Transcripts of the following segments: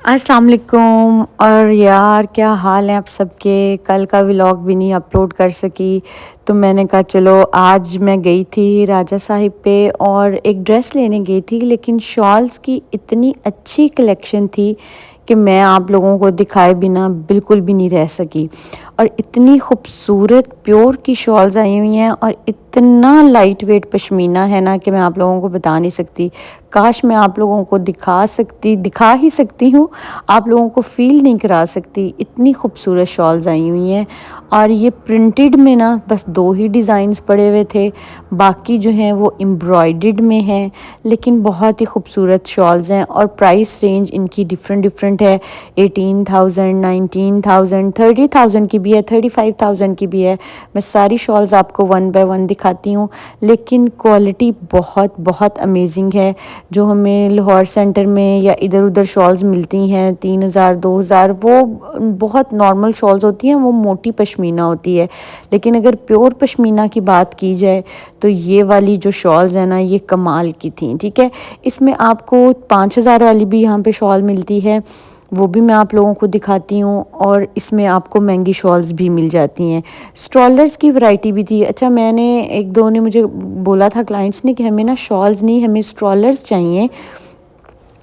अस्सलाम वालेकुम। और यार क्या हाल है आप सबके। कल का व्लॉग भी नहीं अपलोड कर सकी, तो मैंने कहा चलो आज मैं गई थी राजा साहिब पे और एक ड्रेस लेने गई थी, लेकिन शॉल्स की इतनी अच्छी कलेक्शन थी कि मैं आप लोगों को दिखाए बिना बिल्कुल भी नहीं रह सकी। और इतनी खूबसूरत प्योर की शॉल्स आई हुई हैं और इतना लाइट वेट पश्मीना है ना कि मैं आप लोगों को बता नहीं सकती। काश मैं आप लोगों को दिखा ही सकती हूँ, आप लोगों को फ़ील नहीं करा सकती। इतनी खूबसूरत शॉल्स आई हुई हैं और ये प्रिंटेड में ना बस 2 ही डिज़ाइंस पड़े हुए थे, बाकी जो हैं वो एम्ब्रॉयडर्ड में हैं। लेकिन बहुत ही खूबसूरत शॉल्स हैं और प्राइस रेंज इनकी डिफरेंट है। 18,000, 19,000, 30,000 की भी है, 35,000 की भी है। मैं सारी शॉल्स आपको वन बाय वन दिखाती हूँ, लेकिन क्वालिटी बहुत बहुत अमेजिंग है। जो हमें लाहौर सेंटर में या इधर उधर शॉल्स मिलती हैं 3,000 2,000, वो बहुत नॉर्मल शॉल्स होती हैं, वो मोटी पश्मीना होती है। लेकिन अगर प्योर पश्मीना की बात की जाए तो ये वाली जो शॉल्स है ना, ये कमाल की थी। ठीक है, इसमें आपको 5,000 वाली भी यहाँ पे शॉल मिलती है, वो भी मैं आप लोगों को दिखाती हूँ। और इसमें आपको महंगी शॉल्स भी मिल जाती हैं। स्ट्रॉलर्स की वैरायटी भी थी। अच्छा, मैंने एक दो ने मुझे बोला था क्लाइंट्स ने कि हमें ना शॉल्स नहीं, हमें स्ट्रॉलर्स चाहिए,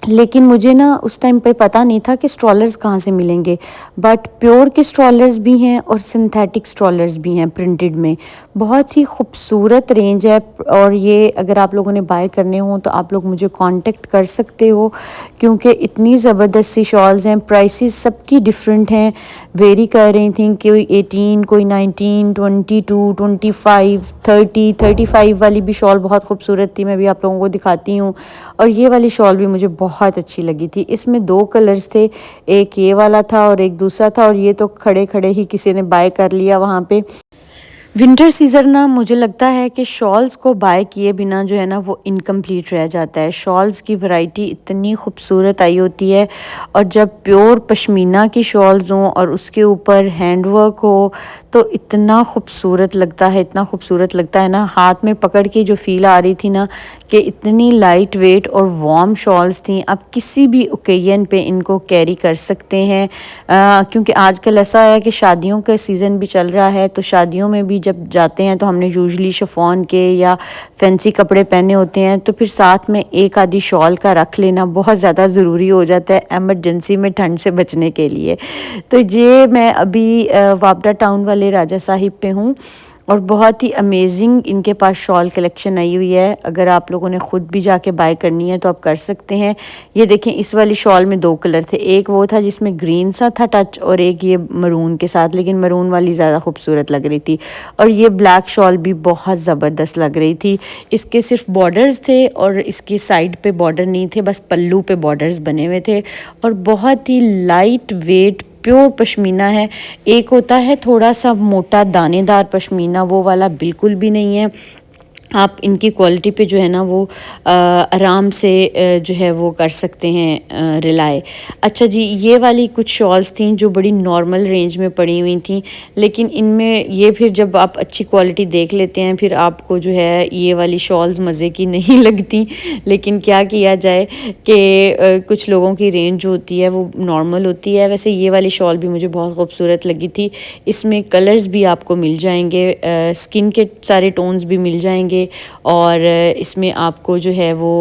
लेकिन मुझे ना उस टाइम पे पता नहीं था कि स्ट्रॉलर्स कहाँ से मिलेंगे। बट प्योर के स्ट्रॉलर्स भी हैं और सिंथेटिक स्ट्रॉलर्स भी हैं प्रिंटेड में। बहुत ही खूबसूरत रेंज है। और ये अगर आप लोगों ने बाय करने हो तो आप लोग मुझे कांटेक्ट कर सकते हो, क्योंकि इतनी ज़बरदस्त सी शॉल्स हैं। प्राइसेस सबकी डिफरेंट हैं, वेरी कर रही थी। कोई 18, कोई 19, 22, 25, 30, 35 वाली भी शॉल बहुत खूबसूरत थी, मैं भी आप लोगों को दिखाती हूँ। और ये वाली शॉल भी मुझे बहुत अच्छी लगी थी। इसमें 2 कलर्स थे, एक ये वाला था और एक दूसरा था, और ये तो खड़े खड़े ही किसी ने बाय कर लिया वहाँ पे। विंटर सीज़न ना मुझे लगता है कि शॉल्स को बाय किए बिना जो है ना वो इनकम्प्लीट रह जाता है। शॉल्स की वैरायटी इतनी खूबसूरत आई होती है, और जब प्योर पश्मीना की शॉल्स हों और उसके ऊपर हैंडवर्क हो तो इतना खूबसूरत लगता है, इतना खूबसूरत लगता है ना। हाथ में पकड़ के जो फ़ील आ रही थी ना कि इतनी लाइट वेट और वार्म शॉल्स थी। आप किसी भी ओकेजन पे इनको कैरी कर सकते हैं, क्योंकि आजकल ऐसा है कि शादियों का सीज़न भी चल रहा है, तो शादियों में भी जब जाते हैं तो हमने यूजुअली शिफॉन के या फैंसी कपड़े पहने होते हैं, तो फिर साथ में एक आधी शॉल का रख लेना बहुत ज़्यादा ज़रूरी हो जाता है एमरजेंसी में ठंड से बचने के लिए। तो ये मैं अभी वापडा टाउन वाले राजा साहिब पे हूँ, और बहुत ही अमेजिंग इनके पास शॉल कलेक्शन आई हुई है। अगर आप लोगों ने ख़ुद भी जाके बाय करनी है तो आप कर सकते हैं। ये देखें, इस वाली शॉल में 2 कलर थे, एक वो था जिसमें ग्रीन सा था टच, और एक ये मरून के साथ, लेकिन मरून वाली ज़्यादा खूबसूरत लग रही थी। और ये ब्लैक शॉल भी बहुत ज़बरदस्त लग रही थी। इसके सिर्फ बॉर्डर्स थे और इसकी साइड पे बॉर्डर नहीं थे, बस पल्लू पे बॉर्डर्स बने हुए थे। और बहुत ही लाइट वेट प्योर पश्मीना है। एक होता है थोड़ा सा मोटा दानेदार पश्मीना, वो वाला बिल्कुल भी नहीं है। आप इनकी क्वालिटी पे जो है ना वो आराम से जो है वो कर सकते हैं रिलाय। अच्छा जी, ये वाली कुछ शॉल्स थी जो बड़ी नॉर्मल रेंज में पड़ी हुई थी, लेकिन इनमें ये फिर जब आप अच्छी क्वालिटी देख लेते हैं फिर आपको जो है ये वाली शॉल्स मज़े की नहीं लगती। लेकिन क्या किया जाए कि कुछ लोगों की रेंज जो होती है वो नॉर्मल होती है। वैसे ये वाली शॉल भी मुझे बहुत खूबसूरत लगी थी। इसमें कलर्स भी आपको मिल जाएंगे, स्किन के सारे टोन्स भी मिल जाएंगे, और इसमें आपको जो है वो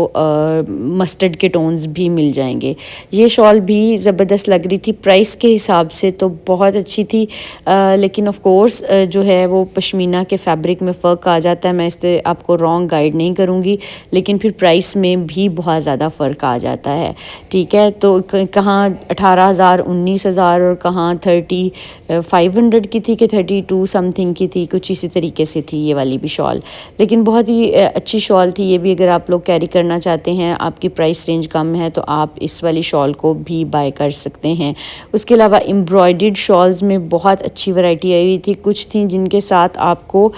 मस्टर्ड के टोन्स भी मिल जाएंगे। ये शॉल भी ज़बरदस्त लग रही थी, प्राइस के हिसाब से तो बहुत अच्छी थी। लेकिन ऑफ कोर्स जो है वो पश्मीना के फैब्रिक में फ़र्क आ जाता है। मैं इससे आपको रॉन्ग गाइड नहीं करूँगी, लेकिन फिर प्राइस में भी बहुत ज़्यादा फ़र्क आ जाता है। ठीक है, तो कहाँ 18,000, 19,000 और कहाँ 3500 की थी कि 32 समथिंग की थी, कुछ इसी तरीके से थी ये वाली भी शॉल। लेकिन बहुत ही अच्छी शॉल थी ये भी। अगर आप लोग कैरी करना चाहते हैं, आपकी प्राइस रेंज कम है, तो आप इस वाली शॉल को भी बाय कर सकते हैं। उसके अलावा एम्ब्रॉयडर्ड शॉल्स में बहुत अच्छी वैरायटी आई हुई थी। कुछ थी जिनके साथ आपको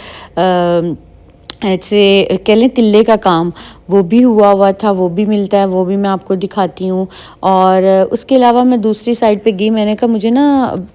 ऐसे कह लें तिल्ले का काम, वो भी हुआ था, वो भी मिलता है, वो भी मैं आपको दिखाती हूँ। और उसके अलावा मैं दूसरी साइड पे गई, मैंने कहा मुझे ना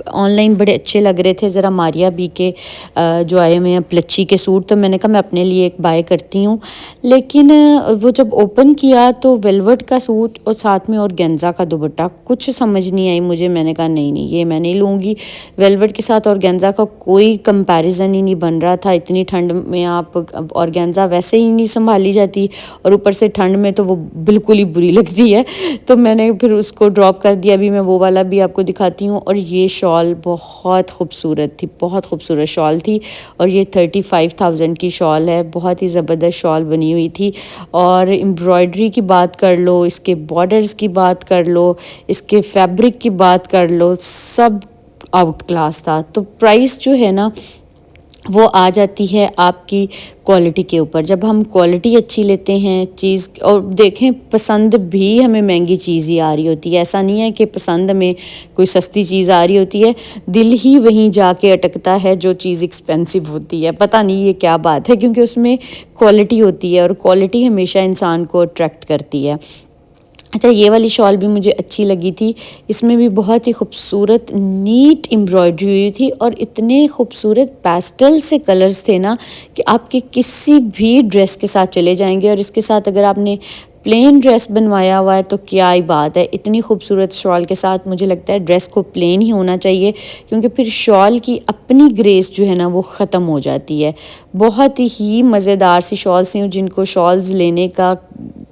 ऑनलाइन बड़े अच्छे लग रहे थे ज़रा मारिया बी के जो आए हुए हैं प्लच्ची के सूट, तो मैंने कहा मैं अपने लिए एक बाय करती हूँ। लेकिन वो जब ओपन किया तो वेलवेट का सूट और साथ में ऑर्गेन्जा का दुपट्टा, कुछ समझ नहीं आई मुझे। मैंने कहा नहीं नहीं, ये मैं नहीं लूँगी। वेलवेट के साथ ऑर्गेन्जा का कोई कंपैरिजन ही नहीं बन रहा था। इतनी ठंड में आप ऑर्गेन्जा वैसे ही नहीं संभाली जाती, और ऊपर से ठंड में तो वो बिल्कुल ही बुरी लगती है। तो मैंने फिर उसको ड्रॉप कर दिया। अभी मैं वो वाला भी आपको दिखाती हूँ। और ये शॉल बहुत खूबसूरत थी, बहुत खूबसूरत शॉल थी। और ये 35,000 की शॉल है, बहुत ही ज़बरदस्त शॉल बनी हुई थी। और एम्ब्रॉयडरी की बात कर लो, इसके बॉर्डर्स की बात कर लो, इसके फैब्रिक की बात कर लो, सब आउट क्लास था। तो प्राइस जो है ना वो आ जाती है आपकी क्वालिटी के ऊपर। जब हम क्वालिटी अच्छी लेते हैं चीज़, और देखें पसंद भी हमें महंगी चीज़ ही आ रही होती है, ऐसा नहीं है कि पसंद में कोई सस्ती चीज़ आ रही होती है। दिल ही वहीं जाके अटकता है जो चीज़ एक्सपेंसिव होती है। पता नहीं ये क्या बात है, क्योंकि उसमें क्वालिटी होती है और क्वालिटी हमेशा इंसान को अट्रैक्ट करती है। अच्छा, ये वाली शॉल भी मुझे अच्छी लगी थी। इसमें भी बहुत ही खूबसूरत नीट एम्ब्रॉयडरी हुई थी, और इतने खूबसूरत पेस्टल से कलर्स थे ना कि आपके किसी भी ड्रेस के साथ चले जाएंगे। और इसके साथ अगर आपने प्लेन ड्रेस बनवाया हुआ है तो क्या ही बात है। इतनी खूबसूरत शॉल के साथ मुझे लगता है ड्रेस को प्लेन ही होना चाहिए, क्योंकि फिर शॉल की अपनी ग्रेस जो है ना वो ख़त्म हो जाती है। बहुत ही मज़ेदार सी शॉल्स थी। जिनको शॉल्स लेने का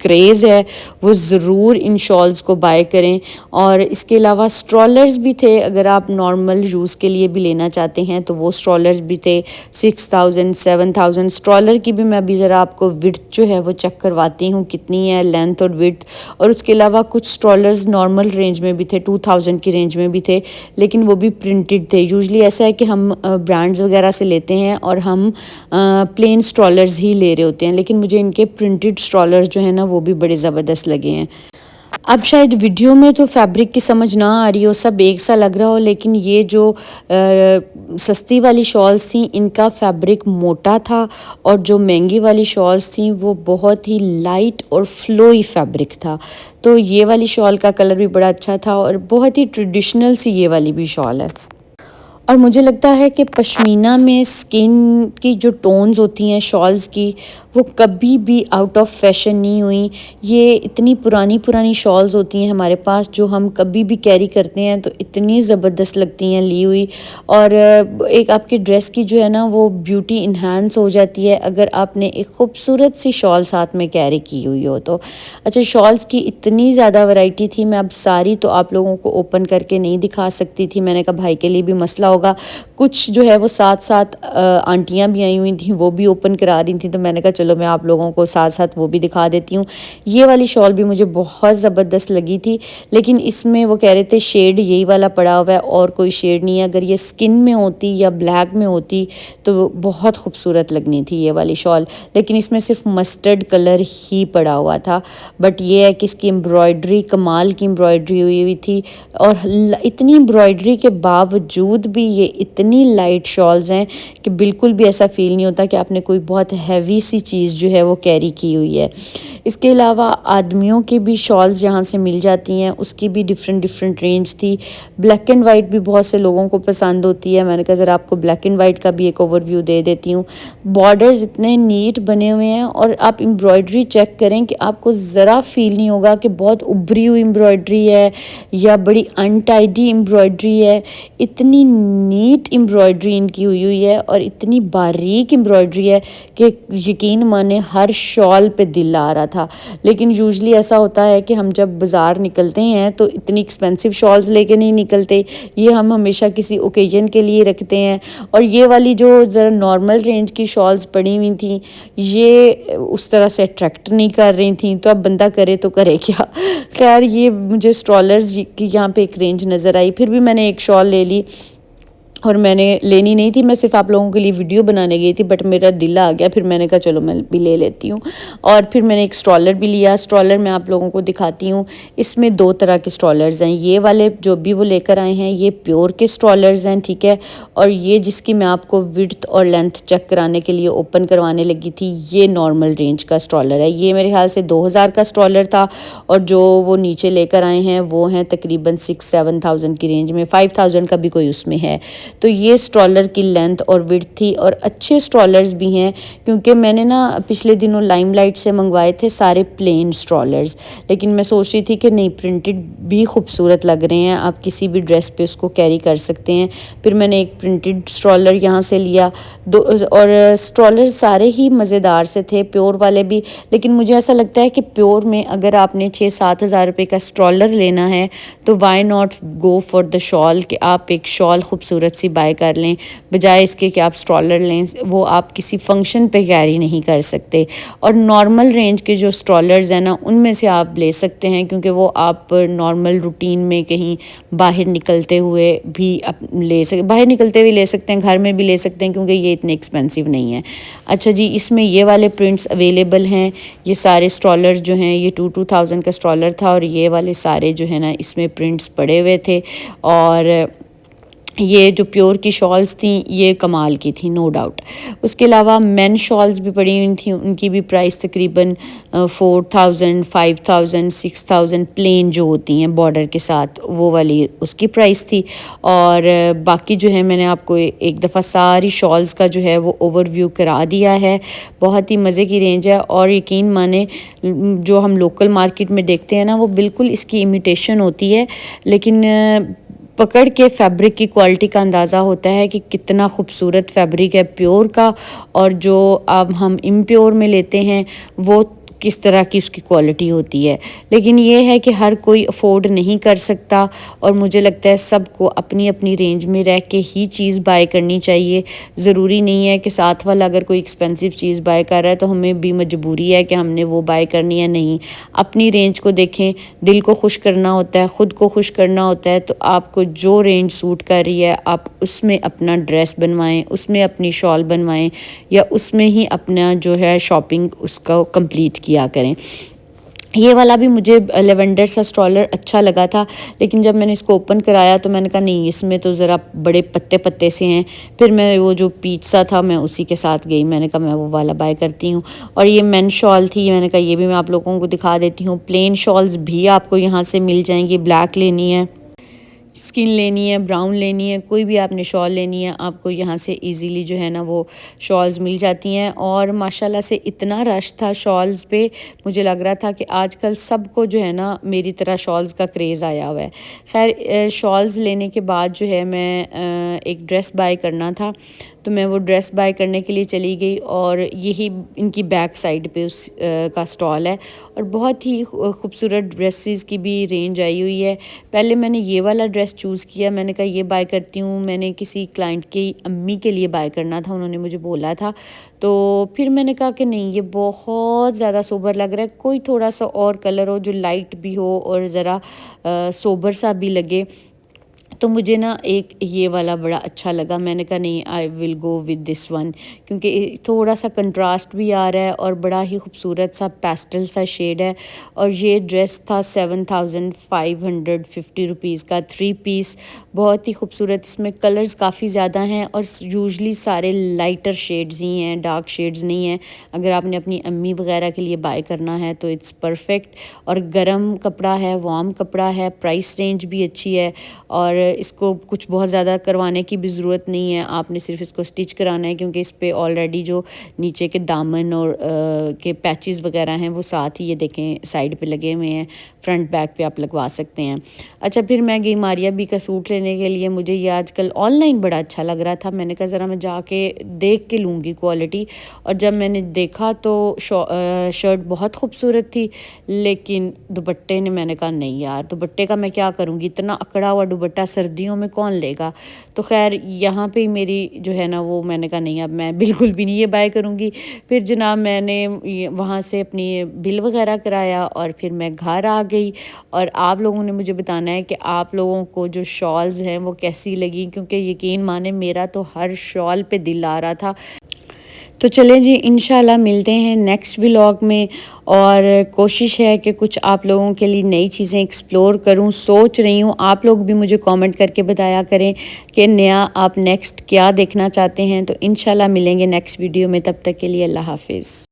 क्रेज़ है वो ज़रूर इन शॉल्स को बाय करें। और इसके अलावा स्ट्रॉलर्स भी थे, अगर आप नॉर्मल यूज़ के लिए भी लेना चाहते हैं तो वो स्ट्रॉलर्स भी थे। 6,000 7,000 स्ट्रॉलर की भी मैं अभी ज़रा आपको विड्थ जो है वो चेक करवाती हूँ कितनी है, लेंथ और विड्थ। और उसके अलावा कुछ स्ट्रॉलर्स नॉर्मल रेंज में भी थे, 2,000 की रेंज में भी थे, लेकिन वो भी प्रिंटेड थे। यूजली ऐसा है कि हम ब्रांड्स वगैरह से लेते हैं और हम प्लेन स्ट्रॉलर्स ही ले रहे होते हैं, लेकिन मुझे इनके प्रिंटेड स्ट्रॉलर्स जो है ना वो भी बड़े ज़बरदस्त लगे हैं। अब शायद वीडियो में तो फैब्रिक की समझ ना आ रही हो, सब एक सा लग रहा हो, लेकिन ये जो सस्ती वाली शॉल्स थी इनका फैब्रिक मोटा था, और जो महंगी वाली शॉल्स थी वो बहुत ही लाइट और फ्लोई फैब्रिक था। तो ये वाली शॉल का कलर भी बड़ा अच्छा था, और बहुत ही ट्रेडिशनल सी ये वाली भी शॉल है। और मुझे लगता है कि पश्मीना में स्किन की जो टोन्स होती हैं शॉल्स की, वो कभी भी आउट ऑफ फैशन नहीं हुई। ये इतनी पुरानी पुरानी शॉल्स होती हैं हमारे पास, जो हम कभी भी कैरी करते हैं तो इतनी ज़बरदस्त लगती हैं ली हुई। और एक आपकी ड्रेस की जो है ना वो ब्यूटी इन्हांस हो जाती है अगर आपने एक खूबसूरत सी शॉल साथ में कैरी की हुई हो तो। अच्छा, शॉल्स की इतनी ज़्यादा वैरायटी थी, मैं अब सारी तो आप लोगों को ओपन करके नहीं दिखा सकती थी। मैंने कहा भाई के लिए भी मसला होगा। कुछ जो है वो साथ साथ आंटियाँ भी आई हुई थी, वो भी ओपन करा रही थी, तो मैंने कहा चलो मैं आप लोगों को साथ साथ वो भी दिखा देती हूँ। ये वाली शॉल भी मुझे बहुत ज़बरदस्त लगी थी, लेकिन इसमें वो कह रहे थे शेड यही वाला पड़ा हुआ है और कोई शेड नहीं है। अगर ये स्किन में होती या ब्लैक में होती तो बहुत खूबसूरत लगनी थी ये वाली शॉल, लेकिन इसमें सिर्फ मस्टर्ड कलर ही पड़ा हुआ था। बट ये है कि इसकी एम्ब्रॉयडरी कमाल की एम्ब्रॉयडरी हुई थी, और इतनी एम्ब्रॉयडरी के बावजूद भी ये इतनी लाइट शॉल्स हैं कि बिल्कुल भी ऐसा फील नहीं होता कि आपने कोई बहुत हैवी सी चीज़ जो है वो कैरी की हुई है। इसके अलावा आदमियों की भी शॉल्स यहाँ से मिल जाती हैं, उसकी भी डिफरेंट डिफरेंट रेंज थी। ब्लैक एंड वाइट भी बहुत से लोगों को पसंद होती है, मैंने कहा ज़रा आपको ब्लैक एंड वाइट का भी एक ओवरव्यू दे देती हूँ। बॉर्डर्स इतने नीट बने हुए हैं, और आप एम्ब्रॉयडरी चेक करें कि आपको ज़रा फील नहीं होगा कि बहुत उभरी हुई एम्ब्रॉयडरी है या बड़ी अनटाइडी एम्ब्रॉयडरी है। इतनी नीट एम्ब्रॉयडरी इनकी हुई है और इतनी बारीक एम्ब्रॉयडरी है कि यकीन माने हर शॉल पे दिल आ रहा था। लेकिन यूजली ऐसा होता है कि हम जब बाज़ार निकलते हैं तो इतनी एक्सपेंसिव शॉल्स लेके नहीं निकलते, ये हम हमेशा किसी ओकेजन के लिए रखते हैं। और ये वाली जो ज़रा नॉर्मल रेंज की शॉल्स पड़ी हुई थी ये उस तरह से अट्रैक्ट नहीं कर रही थी, तो अब बंदा करे तो करे क्या। खैर, ये मुझे स्ट्रॉलर्स की यहाँ पे एक रेंज नज़र आई, फिर भी मैंने एक शॉल ले ली। और मैंने लेनी नहीं थी, मैं सिर्फ आप लोगों के लिए वीडियो बनाने गई थी, बट मेरा दिल आ गया, फिर मैंने कहा चलो मैं भी ले लेती हूँ। और फिर मैंने एक स्ट्रॉलर भी लिया। स्ट्रॉलर मैं आप लोगों को दिखाती हूँ। इसमें 2 तरह के स्ट्रॉलर्स हैं। ये वाले जो भी वो लेकर आए हैं ये प्योर के स्ट्रॉलर्स हैं, ठीक है। और ये जिसकी मैं आपको विड्थ और लेंथ चेक कराने के लिए ओपन करवाने लगी थी, ये नॉर्मल रेंज का स्ट्रॉलर है। ये मेरे ख्याल से 2000 का स्ट्रॉलर था, और जो वो नीचे लेकर आए हैं वो हैं तकरीबन 6-7,000 की रेंज में, 5000 का भी कोई उसमें है। तो ये स्ट्रॉलर की लेंथ और विड्थ थी, और अच्छे स्ट्रॉलर्स भी हैं, क्योंकि मैंने ना पिछले दिनों लाइमलाइट से मंगवाए थे सारे प्लेन स्ट्रॉलर्स, लेकिन मैं सोच रही थी कि नहीं, प्रिंटेड भी खूबसूरत लग रहे हैं, आप किसी भी ड्रेस पे उसको कैरी कर सकते हैं। फिर मैंने एक प्रिंटेड स्ट्रॉलर यहाँ से लिया। और स्ट्रॉलर सारे ही मज़ेदार से थे, प्योर वाले भी। लेकिन मुझे ऐसा लगता है कि प्योर में अगर आपने 6-7 हज़ार रुपये का स्ट्रॉलर लेना है तो why not go for the shawl, कि आप एक शॉल खूबसूरत सी बाय कर लें, बजाय इसके कि आप स्ट्रॉलर लें। वो आप किसी फंक्शन पे कैरी नहीं कर सकते। और नॉर्मल रेंज के जो स्ट्रॉलर्स हैं ना, उनमें से आप ले सकते हैं, क्योंकि वो आप नॉर्मल रूटीन में कहीं बाहर निकलते हुए भी बाहर निकलते हुए ले सकते हैं, घर में भी ले सकते हैं, क्योंकि ये इतने एक्सपेंसिव नहीं है। अच्छा जी, इसमें ये वाले प्रिंट्स अवेलेबल हैं। ये सारे स्ट्रॉलर्स जो हैं, ये 2000 का स्ट्रॉलर था, और ये वाले सारे जो है ना इसमें प्रिंट्स पड़े हुए थे। और ये जो प्योर की शॉल्स थी ये कमाल की थी, नो डाउट। उसके अलावा मेन शॉल्स भी पड़ी हुई थी, उनकी भी प्राइस तकरीबन 4000, 5000, 6000 प्लेन जो होती हैं बॉर्डर के साथ, वो वाली उसकी प्राइस थी। और बाकी जो है मैंने आपको एक दफ़ा सारी शॉल्स का जो है वो ओवरव्यू करा दिया है। बहुत ही मज़े की रेंज है, और यकीन माने जो हम लोकल मार्केट में देखते हैं ना, वो बिल्कुल इसकी इमिटेशन होती है, लेकिन पकड़ के फैब्रिक की क्वालिटी का अंदाज़ा होता है कि कितना खूबसूरत फैब्रिक है प्योर का, और जो अब हम इम्प्योर में लेते हैं वो किस तरह की उसकी क्वालिटी होती है। लेकिन ये है कि हर कोई अफोर्ड नहीं कर सकता, और मुझे लगता है सबको अपनी अपनी रेंज में रह के ही चीज़ बाय करनी चाहिए। ज़रूरी नहीं है कि साथ वाला अगर कोई एक्सपेंसिव चीज़ बाय कर रहा है तो हमें भी मजबूरी है कि हमने वो बाय करनी है, नहीं। अपनी रेंज को देखें, दिल को खुश करना होता है, ख़ुद को खुश करना होता है, तो आपको जो रेंज सूट कर रही है आप उसमें अपना ड्रेस बनवाएं, उसमें अपनी शॉल बनवाएं, या उसमें ही अपना जो है शॉपिंग उसका कंप्लीट किया करें। ये वाला भी मुझे लेवेंडर सा स्ट्रॉलर अच्छा लगा था, लेकिन जब मैंने इसको ओपन कराया तो मैंने कहा नहीं, इसमें तो ज़रा बड़े पत्ते पत्ते से हैं। फिर मैं वो जो पीच सा था मैं उसी के साथ गई, मैंने कहा मैं वो वाला बाय करती हूँ। और ये मेन शॉल थी, मैंने कहा ये भी मैं आप लोगों को दिखा देती हूँ। प्लेन शॉल्स भी आपको यहाँ से मिल जाएंगी। ब्लैक लेनी है, स्किन लेनी है, ब्राउन लेनी है, कोई भी आपने शॉल लेनी है, आपको यहाँ से इजीली जो है ना वो शॉल्स मिल जाती हैं। और माशाल्लाह से इतना रश था शॉल्स पे, मुझे लग रहा था कि आजकल सबको जो है ना मेरी तरह शॉल्स का क्रेज़ आया हुआ है। खैर शॉल्स लेने के बाद जो है मैं एक ड्रेस बाय करना था, तो मैं वो ड्रेस बाय करने के लिए चली गई, और यही इनकी बैक साइड पे उस का स्टॉल है, और बहुत ही खूबसूरत ड्रेसेस की भी रेंज आई हुई है। पहले मैंने ये वाला ड्रेस चूज़ किया, मैंने कहा ये बाय करती हूँ, मैंने किसी क्लाइंट की अम्मी के लिए बाय करना था, उन्होंने मुझे बोला था। तो फिर मैंने कहा कि नहीं, ये बहुत ज़्यादा सोबर लग रहा है, कोई थोड़ा सा और कलर हो जो लाइट भी हो और ज़रा सोबर सा भी लगे। तो मुझे ना एक ये वाला बड़ा अच्छा लगा, मैंने कहा नहीं, I will go with this one, क्योंकि थोड़ा सा कंट्रास्ट भी आ रहा है और बड़ा ही खूबसूरत सा पेस्टल सा शेड है। और ये ड्रेस था 7550 रुपीज़ का, 3 पीस, बहुत ही खूबसूरत। इसमें कलर्स काफ़ी ज़्यादा हैं, और यूजली सारे लाइटर शेड्स ही हैं, डार्क शेड्स नहीं हैं। अगर आपने अपनी अम्मी वगैरह के लिए बाय करना है तो इट्स परफेक्ट। और गर्म कपड़ा है, वार्म कपड़ा है, प्राइस रेंज भी अच्छी है, और इसको कुछ बहुत ज़्यादा करवाने की भी ज़रूरत नहीं है, आपने सिर्फ इसको स्टिच कराना है, क्योंकि इस पे ऑलरेडी जो नीचे के दामन और के पैचेस वगैरह हैं वो साथ ही ये देखें साइड पे लगे हुए हैं, फ्रंट बैक पे आप लगवा सकते हैं। अच्छा, फिर मैं गई मारिया बी का सूट लेने के लिए। मुझे ये आजकल ऑनलाइन बड़ा अच्छा लग रहा था, मैंने कहा ज़रा मैं जाके देख के लूँगी क्वालिटी। और जब मैंने देखा तो शर्ट बहुत खूबसूरत थी, लेकिन दुपट्टे ने, मैंने कहा नहीं यार, दुपट्टे का मैं क्या करूँगी, इतना अकड़ा हुआ दुपट्टा सर्दियों में कौन लेगा। तो खैर यहाँ पे ही मेरी जो है ना वो मैंने कहा नहीं, अब मैं बिल्कुल भी नहीं ये बाय करूँगी। फिर जनाब मैंने वहाँ से अपनी बिल वगैरह कराया और फिर मैं घर आ गई। और आप लोगों ने मुझे बताना है कि आप लोगों को जो शॉल्स हैं वो कैसी लगी, क्योंकि यकीन माने मेरा तो हर शॉल पे दिल आ रहा था। तो चलें जी, इंशाल्लाह मिलते हैं नेक्स्ट व्लॉग में। और कोशिश है कि कुछ आप लोगों के लिए नई चीज़ें एक्सप्लोर करूं, सोच रही हूं। आप लोग भी मुझे कमेंट करके बताया करें कि नया आप नेक्स्ट क्या देखना चाहते हैं। तो इंशाल्लाह मिलेंगे नेक्स्ट वीडियो में, तब तक के लिए अल्लाह हाफिज़।